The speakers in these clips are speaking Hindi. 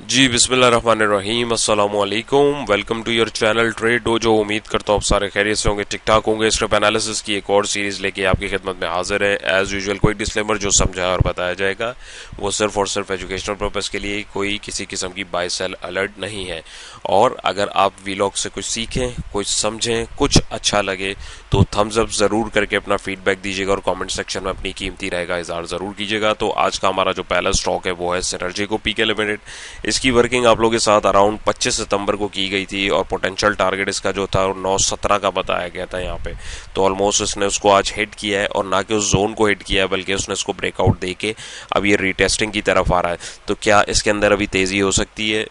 जी बिस्मिल्लाहिर्रहमानिर्रहीम अस्सलामु अलैकुम। Welcome to your channel Trade Dojo. उम्मीद करता हूँ आप सारे खैरियत से होंगे, ठीक ठाक होंगे। स्ट्रिप एनालिसिस की एक और सीरीज लेके आपकी खिदमत में हाजिर है। एज यूजुअल कोई डिस्क्लेमर जो समझाया और बताया जाएगा वो सिर्फ और सिर्फ एजुकेशनल पर्पज़ के लिए, कोई किसी किस्म की बाय सेल अलर्ट नहीं है। और अगर आप वीलॉग से कुछ सीखें, कुछ समझें, कुछ अच्छा लगे तो थम्स अप ज़रूर करके अपना फीडबैक दीजिएगा और कमेंट सेक्शन में अपनी कीमती राय का इजहार ज़रूर कीजिएगा। तो आज का हमारा जो पहला स्टॉक है वो है सिनर्जी को पीके लिमिटेड। इसकी वर्किंग आप लोगों के साथ अराउंड 25 सितंबर को की गई थी और पोटेंशियल टारगेट इसका जो था 917 का बताया गया था यहाँ पे। तो ऑलमोस्ट इसने उसको आज हिट किया है और ना कि उस जोन को हिट किया है बल्कि उसने इसको ब्रेकआउट दे के अब ये रीटेस्टिंग की तरफ आ रहा है। तो क्या इसके अंदर अभी तेजी हो सकती है?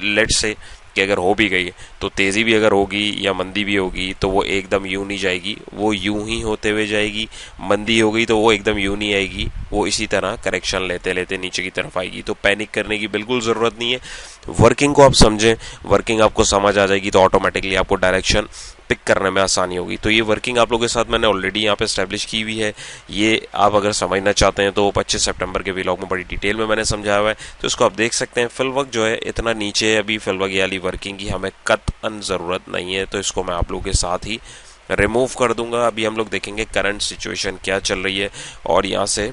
लेट से कि अगर हो भी गई तो तेज़ी भी अगर होगी या मंदी भी होगी तो वो एकदम यूं नहीं जाएगी, वो यूं ही होते हुए जाएगी। मंदी हो गई तो वो एकदम यूं नहीं आएगी, वो इसी तरह करेक्शन लेते लेते नीचे की तरफ आएगी। तो पैनिक करने की बिल्कुल ज़रूरत नहीं है। वर्किंग को आप समझें, वर्किंग आपको समझ आ जाएगी तो ऑटोमेटिकली आपको डायरेक्शन पिक करने में आसानी होगी। तो ये वर्किंग आप लोगों के साथ मैंने ऑलरेडी यहाँ पे स्टैब्लिश की हुई है। ये आप अगर समझना चाहते हैं तो 25 सितंबर के व्लॉग में बड़ी डिटेल में मैंने समझाया हुआ है, तो इसको आप देख सकते हैं। फिल वक्त जो है इतना नीचे है अभी फिल वक्त वाली वर्किंग की हमें कतई ज़रूरत नहीं है, तो इसको मैं आप लोगों के साथ ही रिमूव कर दूंगा। अभी हम लोग देखेंगे करंट सिचुएशन क्या चल रही है और यहाँ से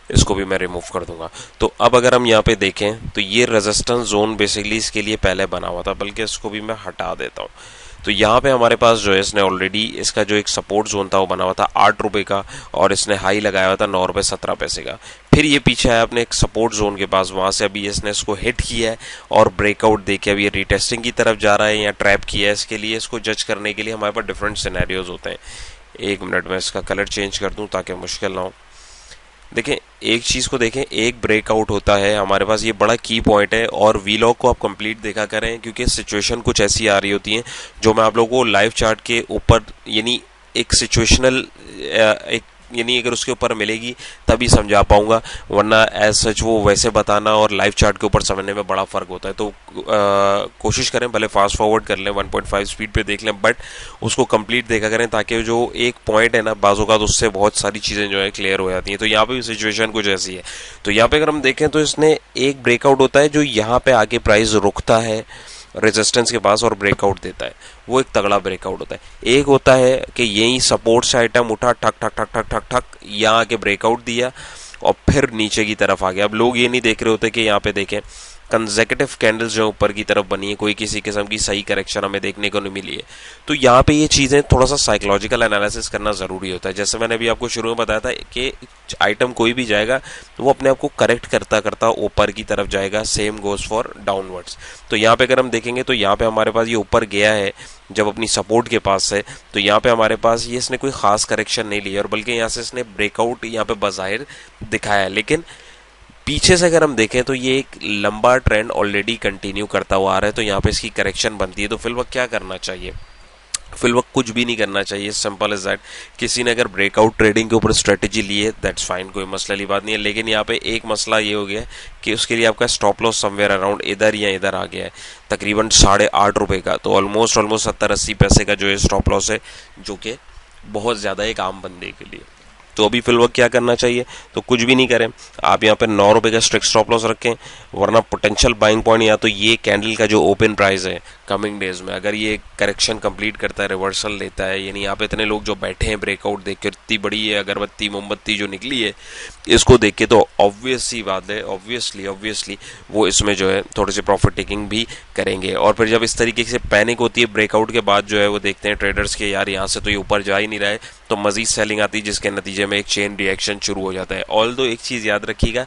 इसको भी मैं रिमूव कर दूंगा। तो अब अगर हम यहाँ पे देखें तो ये रेजिस्टेंस जोन बेसिकली इसके लिए पहले बना हुआ था, बल्कि इसको भी मैं हटा देता हूँ। तो यहाँ पे हमारे पास जो है इसने ऑलरेडी इसका जो एक सपोर्ट जोन था वो बना हुआ था 8 रुपए का और इसने हाई लगाया हुआ था 9 रुपये 17 पैसे का। फिर ये पीछे आया अपने एक सपोर्ट जोन के पास, वहां से अभी इसने इसको हिट किया है और ब्रेकआउट देके अभी ये रीटेस्टिंग की तरफ जा रहा है या ट्रैप किया है। इसके लिए इसको जज करने के लिए हमारे पास डिफरेंट सिनेरियोज होते हैं। एक मिनट में इसका कलर चेंज कर दूं ताकि मुश्किल ना हो। देखें, एक चीज़ को देखें, एक ब्रेकआउट होता है हमारे पास, ये बड़ा की पॉइंट है। और वीलॉग को आप कंप्लीट देखा करें क्योंकि सिचुएशन कुछ ऐसी आ रही होती है जो मैं आप लोगों को लाइव चार्ट के ऊपर यानी एक सिचुएशनल एक यानी अगर उसके ऊपर मिलेगी तभी समझा पाऊंगा, वरना एज सच वो वैसे बताना और लाइव चार्ट के ऊपर समझने में बड़ा फर्क होता है। तो कोशिश करें, भले फास्ट फॉरवर्ड कर लें, 1.5 स्पीड पे देख लें, बट उसको कंप्लीट देखा करें ताकि जो एक पॉइंट है ना बाजू का, तो उससे बहुत सारी चीज़ें जो है क्लियर हो जाती हैं। तो यहाँ पे भी सिचुएशन कुछ ऐसी है। तो यहाँ पे अगर हम देखें तो इसने एक ब्रेकआउट होता है जो यहाँ पे आके प्राइस रुकता है रेजिस्टेंस के पास और ब्रेकआउट देता है, वो एक तगड़ा ब्रेकआउट होता है। एक होता है कि यही सपोर्ट से आइटम उठा, ठक ठक ठक ठक ठक ठक यहाँ आके ब्रेकआउट दिया और फिर नीचे की तरफ आ गया। अब लोग ये नहीं देख रहे होते कि यहाँ पे देखें कंसेक्यूटिव कैंडल्स जो ऊपर की तरफ बनी है, कोई किसी किस्म की सही करेक्शन हमें देखने को नहीं मिली है। तो यहाँ पे ये चीज़ें थोड़ा सा साइकोलॉजिकल एनालिसिस करना ज़रूरी होता है। जैसे मैंने अभी आपको शुरू में बताया था कि आइटम कोई भी जाएगा तो वो अपने आप को करेक्ट करता करता ऊपर की तरफ जाएगा। Same goes for downwards. तो यहाँ पे अगर हम देखेंगे तो यहाँ पे हमारे पास ये ऊपर गया है जब अपनी सपोर्ट के पास है, तो यहाँ पे हमारे पास ये इसने कोई खास करेक्शन नहीं लिया और बल्कि यहाँ से इसने ब्रेकआउट यहाँ पे बज़ाहिर दिखाया है। लेकिन पीछे से अगर हम देखें तो ये एक लंबा ट्रेंड ऑलरेडी कंटिन्यू करता हुआ आ रहा है, तो यहाँ पे इसकी करेक्शन बनती है। तो फिल वक्त क्या करना चाहिए? फिल वक्त कुछ भी नहीं करना चाहिए, सिंपल इज दैट। किसी ने अगर ब्रेकआउट ट्रेडिंग के ऊपर स्ट्रेटेजी ली है दैट्स फाइन, कोई मसला वाली बात नहीं है। लेकिन यहाँ पे एक मसला ये हो गया है कि उसके लिए आपका स्टॉप लॉस समवेयर अराउंड इधर या इधर आ गया है, तकरीबन 8.5 रुपए का। तो ऑलमोस्ट 70-80 पैसे का जो है स्टॉप लॉस है, जो कि बहुत ज़्यादा एक आम बंदे के लिए। तो अभी फिल वक्त क्या करना चाहिए? तो कुछ भी नहीं करें, आप यहाँ पे 9 रुपए का स्ट्रिक्ट स्टॉप लॉस रखें, वरना पोटेंशियल बाइंग पॉइंट या तो ये कैंडल का जो ओपन प्राइस है कमिंग डेज में अगर ये करेक्शन कंप्लीट करता है, रिवर्सल लेता है, यानी यहाँ पे इतने लोग जो बैठे हैं ब्रेकआउट देख कर, इतनी बड़ी है अगरबत्ती मोमबत्ती जो निकली है इसको देख के, तो ऑब्वियस सी बात है, ऑब्वियसली वो इसमें जो है थोड़ी सी प्रॉफिट टेकिंग भी करेंगे। और फिर जब इस तरीके से पैनिक होती है ब्रेकआउट के बाद, जो है वो देखते हैं ट्रेडर्स के यार यहाँ से तो ये ऊपर जा ही नहीं रहा है, तो मजीद सेलिंग आती है जिसके नतीजे में एक चेन रिएक्शन शुरू हो जाता है। ऑल्दो एक चीज़ याद रखिएगा,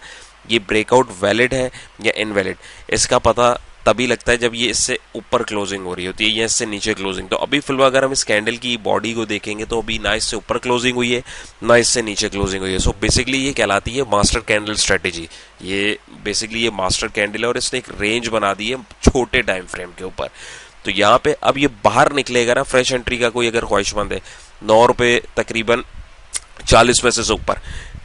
ये ब्रेकआउट वैलिड है या इनवैलिड इसका पता तभी लगता है जब ये इससे ऊपर क्लोजिंग हो रही होती है या इससे नीचे क्लोजिंग। तो अभी फिलहाल अगर हम इस कैंडल की बॉडी को देखेंगे तो अभी ना इससे ऊपर क्लोजिंग हुई है ना इससे नीचे क्लोजिंग हुई है। सो बेसिकली ये कहलाती है मास्टर कैंडल स्ट्रेटेजी। ये बेसिकली ये मास्टर कैंडल है और इसने एक रेंज बना दी है छोटे टाइम फ्रेम के ऊपर। तो यहाँ पे अब ये बाहर निकलेगा ना, फ्रेश एंट्री का कोई अगर ख्वाहिशमंद है, 9 रुपये तकरीबन 40 पैसे से ऊपर,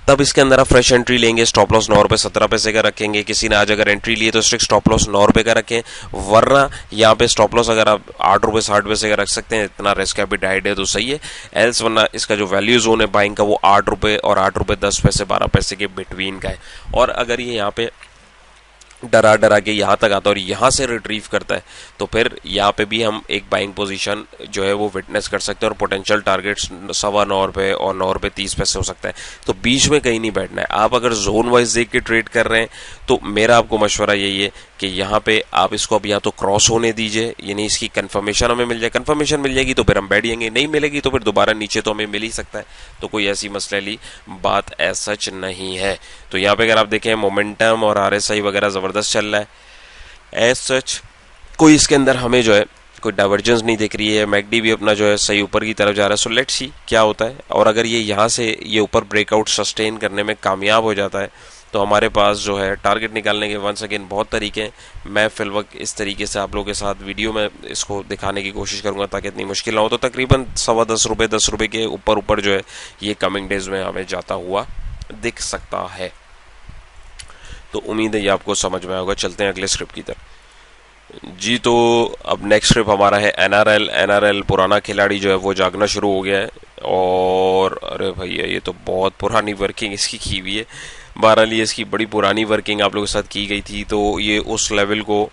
तब इसके अंदर आप फ्रेश एंट्री लेंगे। स्टॉप लॉस 9 रुपये 17 पैसे का रखेंगे। किसी ने आज अगर एंट्री ली है तो स्ट्रिक्ट स्टॉप लॉस 9 रुपये का रखें, वरना यहाँ पे स्टॉप लॉस अगर आप 8 रुपये 60 पैसे का रख सकते हैं, इतना रिस्क एपिटाइट है तो सही है। एल्स वरना इसका जो वैल्यू जोन है बाइंग का वो 8 रुपये और 8 रुपये 10 पैसे 12 पैसे के बिटवीन का है। और अगर ये यहाँ पे डरा डरा के यहाँ तक आता है और यहाँ से रिट्रीव करता है, तो फिर यहाँ पे भी हम एक बाइंग पोजीशन जो है वो विटनेस कर सकते हैं और पोटेंशियल टारगेट्स 9.25 और 9 रुपये 30 पैसे हो सकता है। तो बीच में कहीं नहीं बैठना है। आप अगर जोन वाइज देख के ट्रेड कर रहे हैं तो मेरा आपको मशवरा यही है कि यहाँ पे आप इसको अब या तो क्रॉस होने दीजिए, यानी इसकी कंफर्मेशन हमें मिल जाए, कंफर्मेशन मिल जाएगी तो फिर हम बैठ जाएंगे, नहीं मिलेगी तो फिर दोबारा नीचे तो हमें मिल ही सकता है। तो कोई ऐसी मसले बात एज सच नहीं है। तो यहाँ पे अगर आप देखें मोमेंटम और आरएसआई वगैरह जबरदस्त चल रहा है। एज सच कोई इसके अंदर हमें जो है कोई डाइवर्जेंस नहीं दिख रही है। मैकडी भी अपना जो है सही ऊपर की तरफ जा रहा है। सो लेट्स सी क्या होता है, और अगर ये यहाँ से ये ऊपर ब्रेकआउट सस्टेन करने में कामयाब हो जाता है तो हमारे पास जो है टारगेट निकालने के वंस अगेन बहुत तरीके हैं। मैं फिल वक्त इस तरीके से आप लोगों के साथ वीडियो में इसको दिखाने की कोशिश करूंगा ताकि इतनी मुश्किल ना हो। तो तकरीबन 10.25 10 रुपये के ऊपर ऊपर जो है ये कमिंग डेज में हमें जाता हुआ दिख सकता है। तो उम्मीद है ये आपको समझ में आएगा। चलते हैं अगले स्क्रिप्ट की तरफ जी। तो अब नेक्स्ट स्क्रिप्ट हमारा है एनआरएल पुराना खिलाड़ी जो है वो जागना शुरू हो गया है, और अरे भैया ये तो बहुत पुरानी वर्किंग इसकी की हुई है। बहरहाल ये इसकी बड़ी पुरानी वर्किंग आप लोगों के साथ की गई थी, तो ये उस लेवल को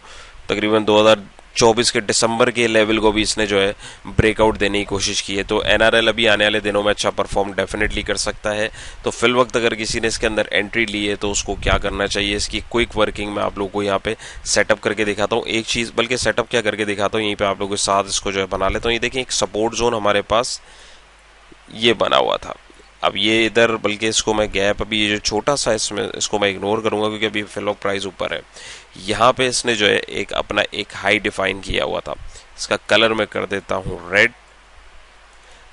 तकरीबन 2024 के दिसंबर के लेवल को भी इसने जो है ब्रेकआउट देने की कोशिश की है। तो एनआरएल अभी आने वाले दिनों में अच्छा परफॉर्म डेफिनेटली कर सकता है। तो फिल वक्त अगर किसी ने इसके अंदर एंट्री ली है तो उसको क्या करना चाहिए, इसकी क्विक वर्किंग में आप लोगों को यहाँ पे सेटअप करके दिखाता हूँ। एक चीज़ बल्कि सेटअप क्या करके दिखाता हूँ, यहीं पर आप लोगों के साथ इसको जो है बना लेता हूँ। ये देखिए एक सपोर्ट जोन हमारे पास ये बना हुआ था। अब ये इधर बल्कि इसको मैं गैप अभी ये जो छोटा सा इसमें इसको मैं इग्नोर करूंगा क्योंकि अभी फिलहाल प्राइस ऊपर है। यहाँ पे इसने जो है एक अपना एक हाई डिफाइन किया हुआ था। इसका कलर मैं कर देता हूँ रेड।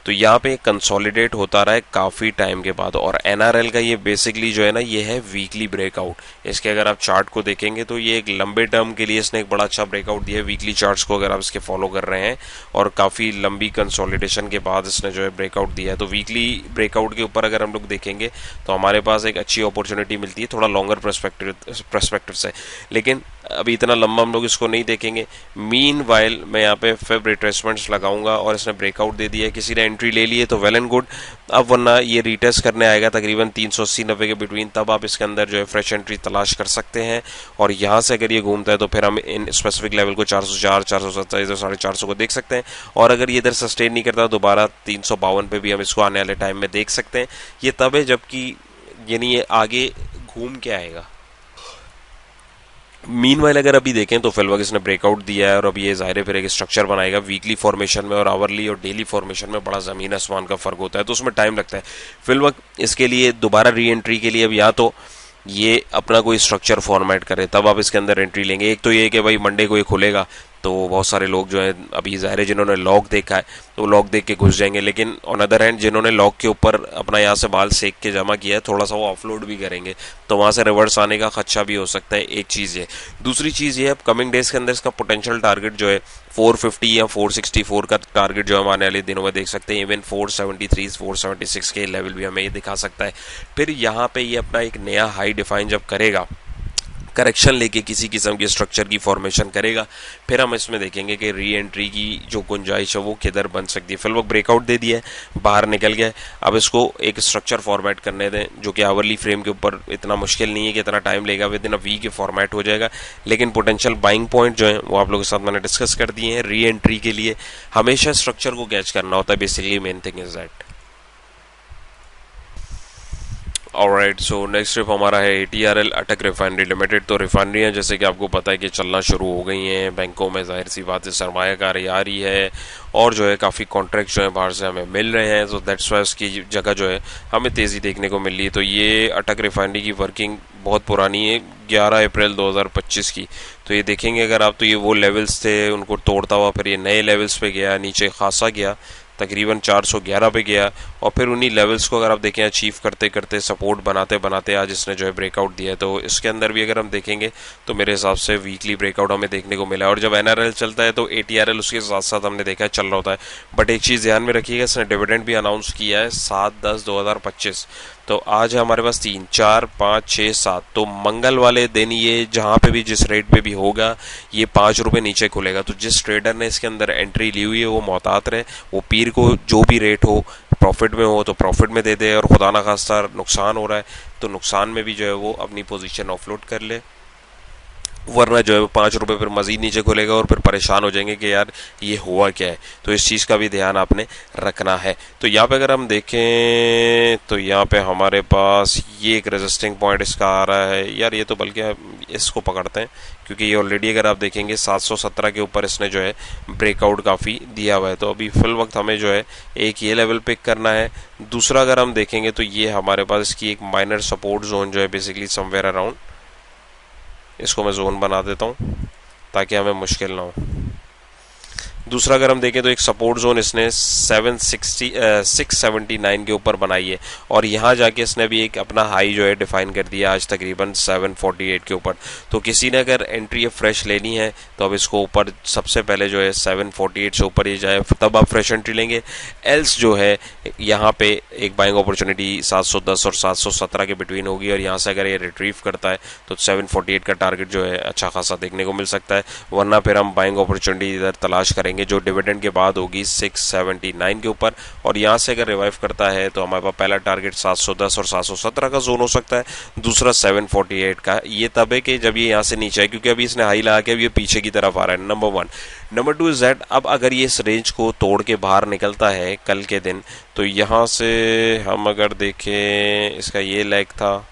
तो यहाँ पे कंसोलिडेट होता रहा है काफ़ी टाइम के बाद, और एनआरएल का ये बेसिकली जो है ना ये है वीकली ब्रेकआउट। इसके अगर आप चार्ट को देखेंगे तो ये एक लंबे टर्म के लिए इसने एक बड़ा अच्छा ब्रेकआउट दिया है वीकली चार्ट्स को अगर आप इसके फॉलो कर रहे हैं, और काफ़ी लंबी कंसोलिडेशन के बाद इसने जो है ब्रेकआउट दिया है। तो वीकली ब्रेकआउट के ऊपर अगर हम लोग देखेंगे तो हमारे पास एक अच्छी अपॉर्चुनिटी मिलती है थोड़ा लॉन्गर परस्पेक्टिव से, लेकिन अभी इतना लंबा हम लोग इसको नहीं देखेंगे। मीन वाइल मैं यहाँ पे फेब रिट्रेसमेंट्स लगाऊंगा और इसने ब्रेकआउट दे दिया है, किसी ने एंट्री ले ली है तो वेल एंड गुड। अब वरना ये रीटेस्ट करने आएगा तकरीबन 380-90 के बिटवीन, तब आप इसके अंदर जो है फ्रेश एंट्री तलाश कर सकते हैं। और यहाँ से अगर ये घूमता है तो फिर हम इन स्पेसिफिक लेवल को 404, 427, 450 को देख सकते हैं। और अगर ये इधर सस्टेन नहीं करता दोबारा 352 पे भी हम इसको आने वाले टाइम में देख सकते हैं। ये तब है जबकि यानी ये आगे घूम के आएगा। मीनवाइल अगर अभी देखें तो फिलहाल इसने ब्रेकआउट दिया है और अभी ये ज़ाहिर फिर एक स्ट्रक्चर बनाएगा वीकली फॉर्मेशन में, और आवरली और डेली फॉर्मेशन में बड़ा ज़मीन आसमान का फ़र्क होता है, तो उसमें टाइम लगता है। फिलहाल इसके लिए दोबारा री एंट्री के लिए अब या तो ये अपना कोई स्ट्रक्चर फॉर्मेट करे तब आप इसके अंदर एंट्री लेंगे। एक तो ये कि भाई मंडे को ये खुलेगा तो बहुत सारे लोग जो है अभी ज़ाहिर है जिन्होंने लॉक देखा है तो लॉक देख के घुस जाएंगे, लेकिन ऑन अदर हैंड जिन्होंने लॉक के ऊपर अपना यहाँ से बाल सेक के जमा किया है थोड़ा सा वो ऑफलोड भी करेंगे, तो वहाँ से रिवर्स आने का खदशा भी हो सकता है। एक चीज़ ये, दूसरी चीज़ ये अब कमिंग डेज के अंदर इसका पोटेंशियल टारगेट जो है 450 या 464 का टारगेट जो हम आने वाले दिनों में देख सकते हैं। इवन 473 476 के लेवल भी हमें ये दिखा सकता है। फिर यहाँ पे ये अपना एक नया हाई डिफाइन जब करेगा, करेक्शन लेके किसी किस्म की स्ट्रक्चर की फॉर्मेशन करेगा, फिर हम इसमें देखेंगे कि री एंट्री की जो गुंजाइश है वो किधर बन सकती है। फिलहाल ब्रेकआउट दे दिया है, बाहर निकल गया, अब इसको एक स्ट्रक्चर फॉर्मेट करने दें जो कि आवरली फ्रेम के ऊपर इतना मुश्किल नहीं है कि इतना टाइम लेगा, विद इन अ वीक के फॉर्मेट हो जाएगा। लेकिन पोटेंशियल बाइंग पॉइंट जो है वो आप लोगों के साथ मैंने डिस्कस कर दिए हैं। री एंट्री के लिए हमेशा स्ट्रक्चर को कैच करना होता है, basically main thing is that. Alright, so next trip हमारा है ATRL अटक रिफाइनरी लिमिटेड। तो रिफाइनरियाँ जैसे कि आपको पता है कि चलना शुरू हो गई हैं, बैंकों में जाहिर सी बात है सरमायाकारी आ रही है और जो है काफ़ी कॉन्ट्रैक्ट जो है बाहर से हमें मिल रहे हैं, तो दैट्स वाई उसकी जगह जो है हमें तेज़ी देखने को मिल रही है। तो ये अटक रिफाइनरी की वर्किंग बहुत पुरानी है, 11 अप्रैल 2025 की। तो ये देखेंगे अगर आप तो ये वो लेवल्स थे उनको तोड़ता हुआ फिर ये नए लेवल्स पे गया, नीचे खासा गया, तकरीबन 411 पे गया, और फिर उन्हीं लेवल्स को अगर आप देखें अचीव करते करते सपोर्ट बनाते बनाते आज इसने जो है ब्रेकआउट दिया है। तो इसके अंदर भी अगर हम देखेंगे तो मेरे हिसाब से वीकली ब्रेकआउट हमें देखने को मिला है। और जब NRL चलता है तो ATRL उसके साथ साथ हमने देखा है चल रहा होता है। बट एक चीज़ ध्यान में रखिएगा, इसने डिविडेंड भी अनाउंस किया है 7/10/2025। तो आज है हमारे पास 3, 4, 5, 6, 7, तो मंगल वाले दिन ये जहाँ पे भी जिस रेट पे भी होगा ये 5 रुपये नीचे खुलेगा। तो जिस ट्रेडर ने इसके अंदर एंट्री ली हुई है वो मोहतात रहे, वो पीर को जो भी रेट हो प्रॉफिट में हो तो प्रॉफिट में दे दे, और खुदा ना खास्ता नुकसान हो रहा है तो नुकसान में भी जो है वो अपनी पोजीशन ऑफलोड कर ले। वरना जो है 5 रुपये फिर मजीद नीचे खुलेगा और फिर परेशान हो जाएंगे कि यार ये हुआ क्या है। तो इस चीज़ का भी ध्यान आपने रखना है। तो यहाँ पे अगर हम देखें तो यहाँ पे हमारे पास ये एक रेजिस्टिंग पॉइंट इसका आ रहा है यार, ये तो बल्कि इसको पकड़ते हैं क्योंकि ये ऑलरेडी अगर आप देखेंगे 717 के ऊपर इसने जो है ब्रेकआउट काफ़ी दिया हुआ है। तो अभी फिल वक्त हमें जो है एक ये लेवल पिक करना है। दूसरा अगर हम देखेंगे तो ये हमारे पास इसकी एक माइनर सपोर्ट जोन जो है बेसिकली समवेयर अराउंड, इसको मैं जोन बना देता हूँ ताकि हमें मुश्किल ना हो। दूसरा अगर हम देखें तो एक सपोर्ट जोन इसने 679 के ऊपर बनाई है और यहाँ जाके इसने भी एक अपना हाई जो है डिफाइन कर दिया आज तकरीबन 748 के ऊपर। तो किसी ने अगर एंट्री फ्रेश लेनी है तो अब इसको ऊपर सबसे पहले जो है 748 से ऊपर ही जाए तब आप फ्रेश एंट्री लेंगे। एल्स जो है यहाँ पे एक बाइंग अपॉर्चुनिटी 710 और 717 के बिटवीन होगी और यहाँ से अगर ये रिट्रीव करता है तो 748 का टारगेट जो है अच्छा खासा देखने को मिल सकता है। वरना फिर हम बाइंग अपॉर्चुनिटी इधर तलाश करेंगे जो डिविडेंड के बाद होगी 679 के ऊपर और यहाँ से अगर रिवाइव करता है तो हमारे पास पहला टारगेट 710 और 717 का जोन हो सकता है, दूसरा 748 का। ये तब है कि जब ये यहाँ से नीचे है क्योंकि अभी इसने हाई लगा के अभी ये पीछे की तरफ आ रहा है, नंबर 1। नंबर 2 इज दैट अब अगर ये इस रेंज को तोड़ के बाहर निकलता है कल के दिन तो यहाँ से हम अगर देखें इसका ये लेग था,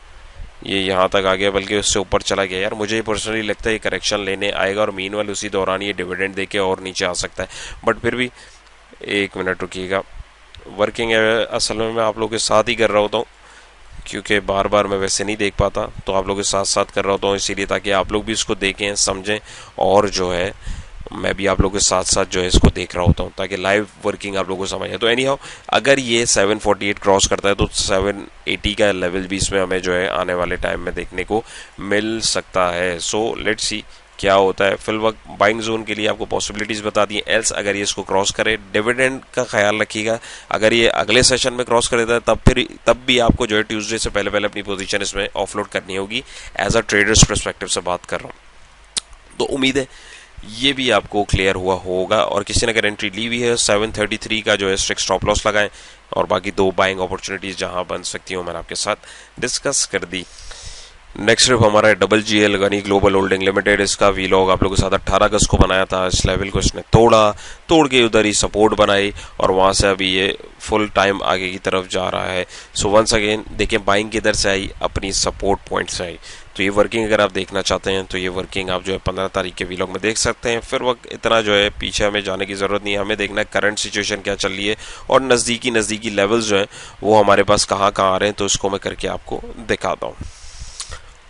ये यहाँ तक आ गया बल्कि उससे ऊपर चला गया। यार मुझे पर्सनली लगता है ये करेक्शन लेने आएगा और मीनवाइल उसी दौरान ये डिविडेंड देके और नीचे आ सकता है। बट फिर भी एक मिनट रुकिएगा, वर्किंग असल में मैं आप लोगों के साथ ही कर रहा होता हूँ क्योंकि बार बार मैं वैसे नहीं देख पाता, तो आप लोगों के साथ साथ कर रहा होता हूँ इसीलिए ताकि आप लोग भी इसको देखें समझें और जो है मैं भी आप लोगों के साथ साथ जो है इसको देख रहा होता हूँ ताकि लाइव वर्किंग आप लोगों को समझ आए। तो एनी हाउ अगर ये 748 क्रॉस करता है तो 780 का लेवल भी इसमें हमें जो है आने वाले टाइम में देखने को मिल सकता है। सो लेट्स सी क्या होता है। फिल वक्त बाइंग जोन के लिए आपको पॉसिबिलिटीज बता दी। एल्स अगर ये इसको क्रॉस करे, डिविडेंड का ख्याल रखिएगा, अगर ये अगले सेशन में क्रॉस कर देता है तब भी आपको जो है ट्यूसडे से पहले अपनी पोजीशन इसमें ऑफलोड करनी होगी। एज अ ट्रेडर्स पर्सपेक्टिव से बात कर रहा हूँ। तो उम्मीद है ये भी आपको क्लियर हुआ होगा और किसी ने अगर एंट्री ली हुई है 733 का जो है स्ट्रिक्ट स्टॉप लॉस लगाएं और बाकी 2 बाइंग अपॉर्चुनिटीज जहां बन सकती हूं मैंने आपके साथ डिस्कस कर दी। नेक्स्ट ट्रिप हमारा है WGL Gani global holding limited. इसका वीलॉग आप लोगों के साथ 18 अगस्त को बनाया था। इस लेवल को इसने तोड़ के उधर ही सपोर्ट बनाई और वहां से अभी ये फुल टाइम आगे की तरफ जा रहा है। सो वंस अगेन देखिए बाइंग किधर से आई, अपनी सपोर्ट पॉइंट से आई। तो ये वर्किंग अगर आप देखना चाहते हैं तो ये वर्किंग आप जो है 15 तारीख के वीलॉग में देख सकते हैं। फिर वक्त इतना जो है पीछे हमें जाने की ज़रूरत नहीं है, हमें देखना है करंट सिचुएशन क्या चल रही है और नज़दीकी लेवल्स जो हैं वो हमारे पास कहाँ आ रहे हैं। तो इसको मैं करके आपको दिखाता हूँ।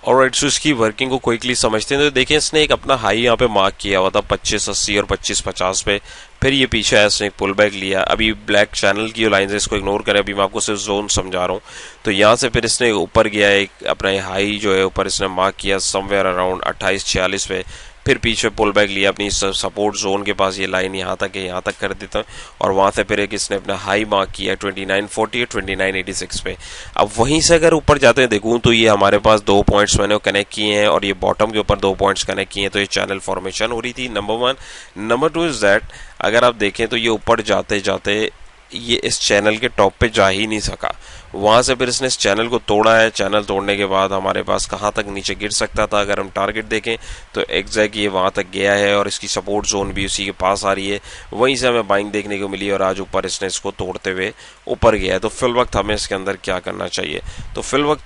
ऑलराइट, सो इसकी वर्किंग को क्विकली समझते हैं। तो देखिए इसने एक अपना हाई यहाँ पे मार्क किया हुआ था 2580 और 2550 पे, फिर ये पीछे आया, इसने एक पुल बैक लिया। अभी ब्लैक चैनल की जो लाइन है इसको इग्नोर करें, अभी मैं आपको सिर्फ जोन समझा रहा हूँ। तो यहाँ से फिर इसने ऊपर गया, एक अपना हाई जो है ऊपर इसने मार्क किया समवेयर अराउंड 2846 पे, फिर पीछे पुल बैक लिया अपनी सपोर्ट जोन के पास, ये लाइन यहाँ तक है, यहाँ तक कर देता और वहाँ से फिर एक इसने अपना हाई मार्क किया 2940 और 2986 पे। अब वहीं से अगर ऊपर जाते हैं देखूँ तो ये हमारे पास 2 पॉइंट्स मैंने कनेक्ट किए हैं और ये बॉटम के ऊपर 2 पॉइंट्स कनेक्ट किए हैं। तो ये चैनल फॉर्मेशन हो रही थी, नंबर 1। नंबर 2 इज दैट अगर आप देखें तो ये ऊपर जाते जाते ये इस चैनल के टॉप पे जा ही नहीं सका, वहां से फिर इसने इस चैनल को तोड़ा है। चैनल तोड़ने के बाद हमारे पास कहाँ तक नीचे गिर सकता था, अगर हम टारगेट देखें तो एग्जैक्ट ये वहां तक गया है और इसकी सपोर्ट जोन भी उसी के पास आ रही है, वहीं से हमें बाइंग देखने को मिली और आज ऊपर इसने इसको तोड़ते हुए ऊपर गया है। तो फिल वक्त हमें इसके अंदर क्या करना चाहिए, तो फिल वक्त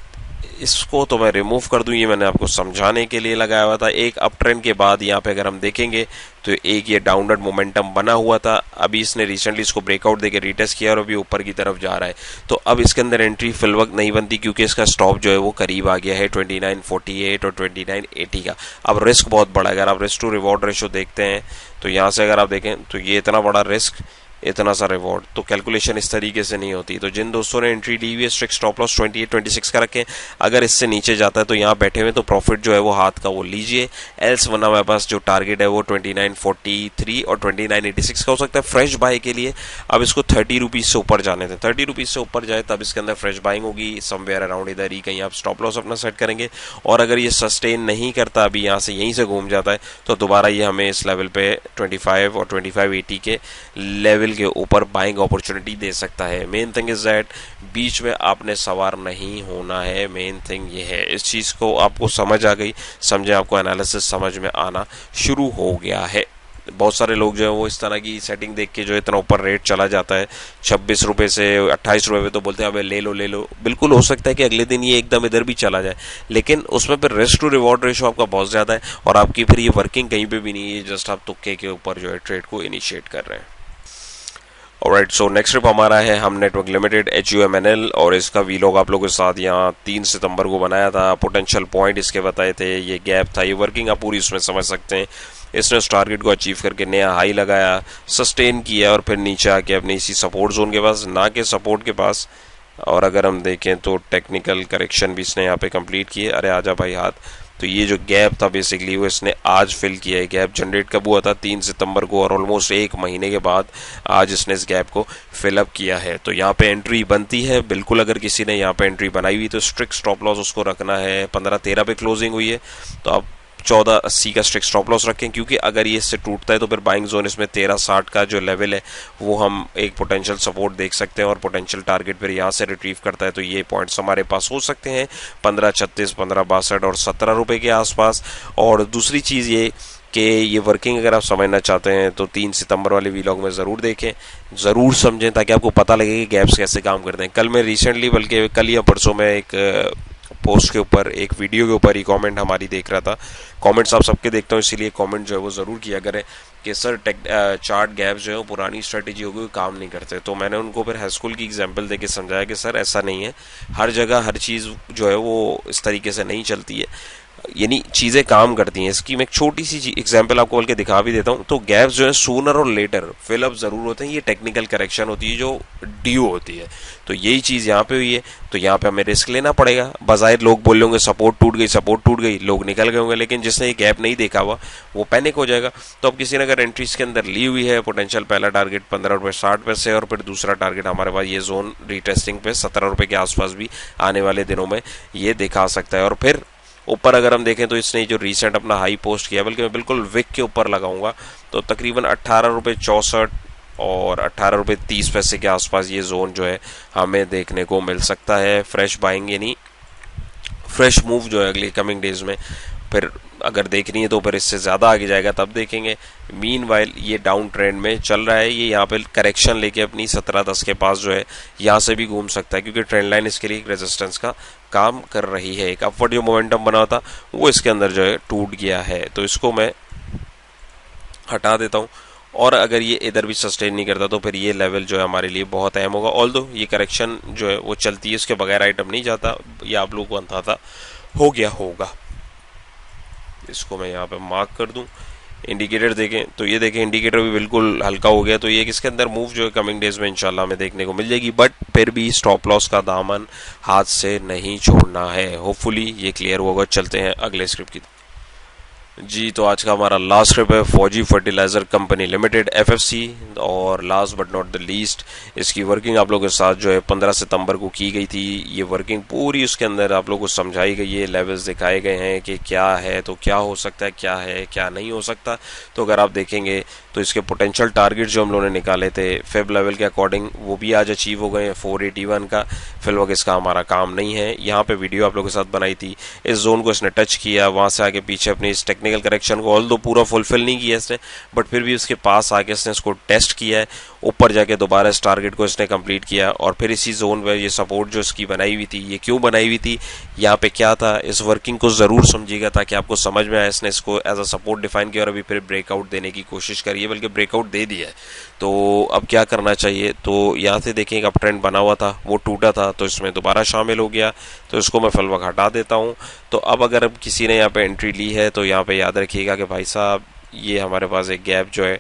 इसको तो मैं रिमूव कर दूं, ये मैंने आपको समझाने के लिए लगाया हुआ था। एक अप ट्रेंड के बाद यहाँ पे अगर हम देखेंगे तो एक ये डाउनवर्ड मोमेंटम बना हुआ था, अभी इसने रिसेंटली इसको ब्रेकआउट देके रीटेस्ट किया और अभी ऊपर की तरफ जा रहा है। तो अब इसके अंदर एंट्री फिल वक्त नहीं बनती क्योंकि इसका स्टॉप जो है वो करीब आ गया है 2948 और 2980 का। अब रिस्क बहुत बड़ा है, अगर आप रिस्क टू रिवॉर्ड रेशो देखते हैं तो यहाँ से अगर आप देखें तो ये इतना बड़ा रिस्क, इतना सा रिवॉर्ड, तो कैलकुलेशन इस तरीके से नहीं होती। तो जिन दोस्तों ने एंट्री ली हुई है स्ट्रिक्ट स्टॉप लॉस 28-26 का रखें, अगर इससे नीचे जाता है तो यहाँ बैठे हुए तो प्रॉफिट जो है वो हाथ का वो लीजिए। एल्स वरना हमारे पास जो टारगेट है वो 2943 और 2986 का हो सकता है फ्रेश बाय के लिए। अब इसको 30 रुपीज़ से ऊपर जाने थे, 30 रुपीज़ से ऊपर जाए तब इसके अंदर फ्रेश बाइंग होगी समवेयर अराउंड इधर ही कहीं आप स्टॉप लॉस अपना सेट करेंगे। और अगर ये सस्टेन नहीं करता, अभी यहाँ से यहीं से घूम जाता है, तो दोबारा ये हमें इस लेवल पे 25 और 2580 के लेवल लेवल के ऊपर बाइंग अपॉर्चुनिटी दे सकता है। मेन थिंग इज दैट बीच में आपने सवार नहीं होना है। मेन थिंग ये है, इस चीज़ को आपको समझ आ गई, समझे, आपको एनालिसिस समझ में आना शुरू हो गया है। बहुत सारे लोग जो है वो इस तरह की सेटिंग देख के जो इतना ऊपर रेट चला जाता है 26 रुपये से 28 रुपये पे, तो बोलते हैं अबे ले लो ले लो। बिल्कुल हो सकता है कि अगले दिन ये एकदम इधर भी चला जाए, लेकिन उसमें फिर रिस्क टू रिवॉर्ड रेशो आपका बहुत ज़्यादा है और आपकी फिर ये वर्किंग कहीं पे भी नहीं है, जस्ट आप तुक्के के ऊपर जो है ट्रेड को इनिशिएट कर रहे हैं। ऑलराइट, सो नेक्स्ट ट्रिप हमारा है हम नेटवर्क लिमिटेड HUMNL, और इसका वीलॉग आप लोगों के साथ यहाँ 3 सितंबर को बनाया था। पोटेंशियल पॉइंट इसके बताए थे, ये गैप था, ये वर्किंग आप पूरी उसमें समझ सकते हैं। इसने उस टारगेट को अचीव करके नया हाई लगाया, सस्टेन किया और फिर नीचे आके अपने इसी सपोर्ट जोन के पास, ना के सपोर्ट के पास। और अगर हम देखें तो टेक्निकल करेक्शन भी इसने यहाँ पे कंप्लीट किए। अरे आजा भाई हाथ। तो ये जो गैप था बेसिकली वो इसने आज फिल किया है। गैप जनरेट कब हुआ था? 3 सितंबर को, और ऑलमोस्ट 1 महीने के बाद आज इसने इस गैप को फिलअप किया है। तो यहाँ पे एंट्री बनती है बिल्कुल। अगर किसी ने यहाँ पे एंट्री बनाई हुई तो स्ट्रिक्ट स्टॉप लॉस उसको रखना है। 15-13 पे क्लोजिंग हुई है तो आप 14.80 का स्ट्रिक्ट स्टॉप लॉस रखें, क्योंकि अगर ये इससे टूटता है तो फिर बाइंग जोन इसमें 13.60 का जो लेवल है वो हम एक पोटेंशियल सपोर्ट देख सकते हैं, और पोटेंशियल टारगेट फिर यहाँ से रिट्रीव करता है। तो ये पॉइंट्स हमारे पास हो सकते हैं 15.36, 15.62 और 17 रुपये के आसपास। और दूसरी चीज़ ये कि ये वर्किंग अगर आप समझना चाहते हैं तो 3 सितंबर वाले वीलॉग में ज़रूर देखें, ज़रूर समझें, ताकि आपको पता लगे कि गैप्स कैसे काम करते हैं। कल मैं रिसेंटली, बल्कि कल या परसों में एक पोस्ट के ऊपर, एक वीडियो के ऊपर ही कमेंट हमारी देख रहा था। कमेंट्स आप सबके देखता हूँ, इसीलिए कमेंट जो है वो ज़रूर किया करें कि सर चार्ट गैप्स जो है वो पुरानी स्ट्रेटेजी होगी, काम नहीं करते। तो मैंने उनको फिर हाईस्कूल की एग्जांपल देके समझाया कि सर ऐसा नहीं है, हर जगह हर चीज़ जो है वो इस तरीके से नहीं चलती है, यानी चीज़ें काम करती हैं। इसकी मैं एक छोटी सी एग्जांपल आपको बोल के दिखा भी देता हूँ। तो गैप्स जो है सूनर और लेटर फिलअप ज़रूर होते हैं। ये टेक्निकल करेक्शन होती है जो ड्यू होती है। तो यही चीज़ यहाँ पे हुई है, तो यहाँ पे हमें रिस्क लेना पड़ेगा। बाज़ाहिर लोग बोल होंगे सपोर्ट टूट गई, सपोर्ट टूट गई, लोग निकल गए होंगे, लेकिन जिसने ये गैप नहीं देखा हुआ वो पैनिक हो जाएगा। तो अब किसी ने अगर एंट्रीज के अंदर ली हुई है, पोटेंशियल पहला टारगेट 15.60 और फिर दूसरा टारगेट हमारे पास ये जोन रीटेस्टिंग पे 17 रुपये के आसपास भी आने वाले दिनों में ये दिखा सकता है। और फिर ऊपर अगर हम देखें तो इसने जो रिसेंट अपना हाई पोस्ट किया, बल्कि मैं बिल्कुल विक के ऊपर लगाऊंगा, तो तकरीबन 18.64 और 18.30 के आसपास ये जोन जो है हमें देखने को मिल सकता है। फ्रेश बाइंग यानी फ्रेश मूव जो है अगली कमिंग डेज में फिर अगर देखनी है तो फिर इससे ज़्यादा आगे जाएगा तब देखेंगे। मीनवाइल ये डाउन ट्रेंड में चल रहा है, ये यहाँ पे करेक्शन लेके अपनी 17.10 के पास जो है यहाँ से भी घूम सकता है, क्योंकि ट्रेंड लाइन इसके लिए एक रेजिस्टेंस का काम कर रही है। एक अपवर्ड जो मोमेंटम बना था वो इसके अंदर जो है टूट गया है, तो इसको मैं हटा देता हूँ। और अगर ये इधर भी सस्टेन नहीं करता तो फिर ये लेवल जो है हमारे लिए बहुत अहम होगा। ऑल्दो ये करेक्शन जो है वो चलती है, इसके बगैर आइटम नहीं जाता, ये आप लोगों को अंदाजा हो गया होगा। इसको मैं यहाँ पे मार्क कर दूं। इंडिकेटर देखें तो ये देखें, इंडिकेटर भी बिल्कुल हल्का हो गया, तो ये किसके अंदर मूव जो है कमिंग डेज में इंशाल्लाह हमें देखने को मिल जाएगी। बट फिर भी स्टॉप लॉस का दामन हाथ से नहीं छोड़ना है। होपफुली ये क्लियर होगा। चलते हैं अगले स्क्रिप्ट की जी। तो आज का हमारा लास्ट स्क्रिप्ट है फौजी फर्टिलाइजर कंपनी लिमिटेड FFC, और last but not the least इसकी वर्किंग आप लोगों के साथ जो है 15 सितंबर को की गई थी। ये वर्किंग पूरी उसके अंदर आप लोगों को समझाई गई है, लेवल्स दिखाए गए हैं कि क्या है तो क्या हो सकता है, क्या है क्या नहीं हो सकता। तो अगर आप देखेंगे तो इसके पोटेंशियल टारगेट जो हम लोगों ने निकाले थे फेब लेवल के अकॉर्डिंग वो भी आज अचीव हो गए हैं 481 का। फिलहाल इसका हमारा काम नहीं है। यहाँ पे वीडियो आप लोगों के साथ बनाई थी, इस जोन को इसने टच किया, वहाँ से आगे पीछे अपनी इस टेक्निकल करेक्शन को ऑल्दो पूरा फुलफिल नहीं किया इसने, बट फिर भी उसके पास आके इसने इसको टेस्ट किया है। ऊपर जाके दोबारा इस टारगेट को इसने कंप्लीट किया, और फिर इसी जोन में ये सपोर्ट जो इसकी बनाई हुई थी, ये क्यों बनाई हुई थी, यहाँ पे क्या था, इस वर्किंग को ज़रूर समझिएगा ताकि आपको समझ में आए। इसने इसको एज अ सपोर्ट डिफाइन किया और अभी फिर ब्रेकआउट देने की कोशिश करी है, बल्कि ब्रेकआउट दे दिया है। तो अब क्या करना चाहिए, तो यहाँ से देखें एक अप ट्रेंड बना हुआ था, वो टूटा था, तो इसमें दोबारा शामिल हो गया, तो इसको मैं फिलहाल हटा देता हूँ। तो अब अगर किसी ने यहाँ पे एंट्री ली है तो यहाँ पे याद रखिएगा कि भाई साहब ये हमारे पास एक गैप जो है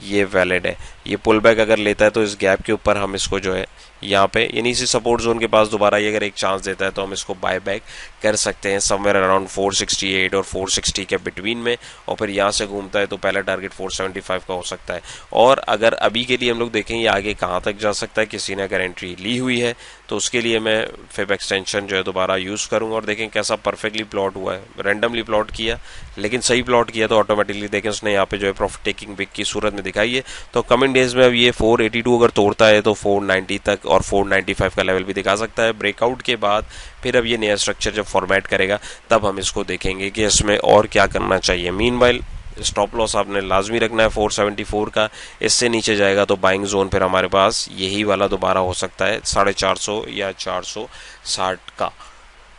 ये वैलिड है। ये पुल बैक अगर लेता है तो इस गैप के ऊपर हम इसको जो है यहाँ पे, यानी इसी सपोर्ट जोन के पास दोबारा ये अगर एक चांस देता है तो हम इसको बाय बैक कर सकते हैं समवेयर अराउंड 468 और 460 के बिटवीन में, और फिर यहाँ से घूमता है तो पहला टारगेट 475 का हो सकता है। और अगर अभी के लिए हम लोग देखें ये आगे कहाँ तक जा सकता है, किसी ने अगर एंट्री ली हुई है तो उसके लिए मैं फिब एक्सटेंशन जो है दोबारा यूज़ करूँगा। और देखें कैसा परफेक्टली प्लॉट हुआ है, रैंडमली प्लॉट किया लेकिन सही प्लॉट किया तो ऑटोमेटिकली देखें उसने यहाँ पे जो है प्रॉफिट टेकिंग बिग की सूरत में दिखाई है। तो कमिंग डेज में अब ये 482 अगर तोड़ता है तो 490 तक और 495 का लेवल भी दिखा सकता है। ब्रेकआउट के बाद फिर अब ये नया स्ट्रक्चर जब फॉर्मेट करेगा तब हम इसको देखेंगे कि इसमें और क्या करना चाहिए। मीनवाइल स्टॉप लॉस आपने लाजमी रखना है 474 का, इससे नीचे जाएगा तो बाइंग जोन फिर हमारे पास यही वाला दोबारा हो सकता है 450 या 460 का।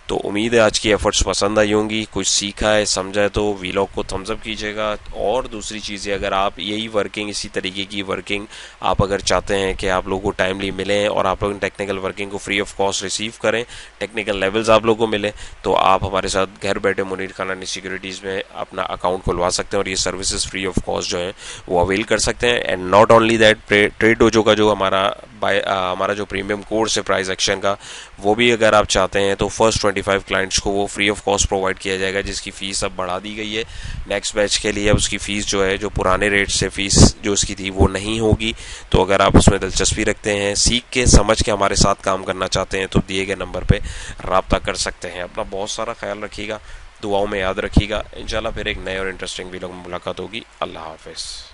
तो उम्मीद है आज की एफर्ट्स पसंद आई होंगी, कुछ सीखा है समझा है तो वीलॉग को थम्स अप कीजिएगा। और दूसरी चीज़ें, अगर आप यही वर्किंग, इसी तरीके की वर्किंग आप अगर चाहते हैं कि आप लोगों को टाइमली मिलें और आप लोग टेक्निकल वर्किंग को फ्री ऑफ कॉस्ट रिसीव करें, टेक्निकल लेवल्स आप लोगों को मिले, तो आप हमारे साथ घर बैठे मुनीर खानानी सिक्योरिटीज़ में अपना अकाउंट खुलवा सकते हैं और ये सर्विसेज फ्री ऑफ कॉस्ट जो है वो अवेल कर सकते हैं। And not only that, trade dojo का जो हमारा जो प्रीमियम कोर्स है प्राइस एक्शन का, वो भी अगर आप चाहते हैं तो फर्स्ट 25 क्लाइंट्स को वो फ्री ऑफ कॉस्ट प्रोवाइड किया जाएगा, जिसकी फ़ीस अब बढ़ा दी गई है नेक्स्ट बैच के लिए। अब उसकी फ़ीस जो है, जो पुराने रेट से फ़ीस जो उसकी थी वो नहीं होगी। तो अगर आप उसमें दिलचस्पी रखते हैं, सीख के समझ के हमारे साथ काम करना चाहते हैं तो दिए गए नंबर पर रब्ता कर सकते हैं। अपना बहुत सारा ख्याल रखिएगा, दुआओं में याद रखिएगा। इंशाल्लाह फिर एक नए और इंटरेस्टिंग वीडियो में मुलाकात होगी। अल्लाह हाफिज़।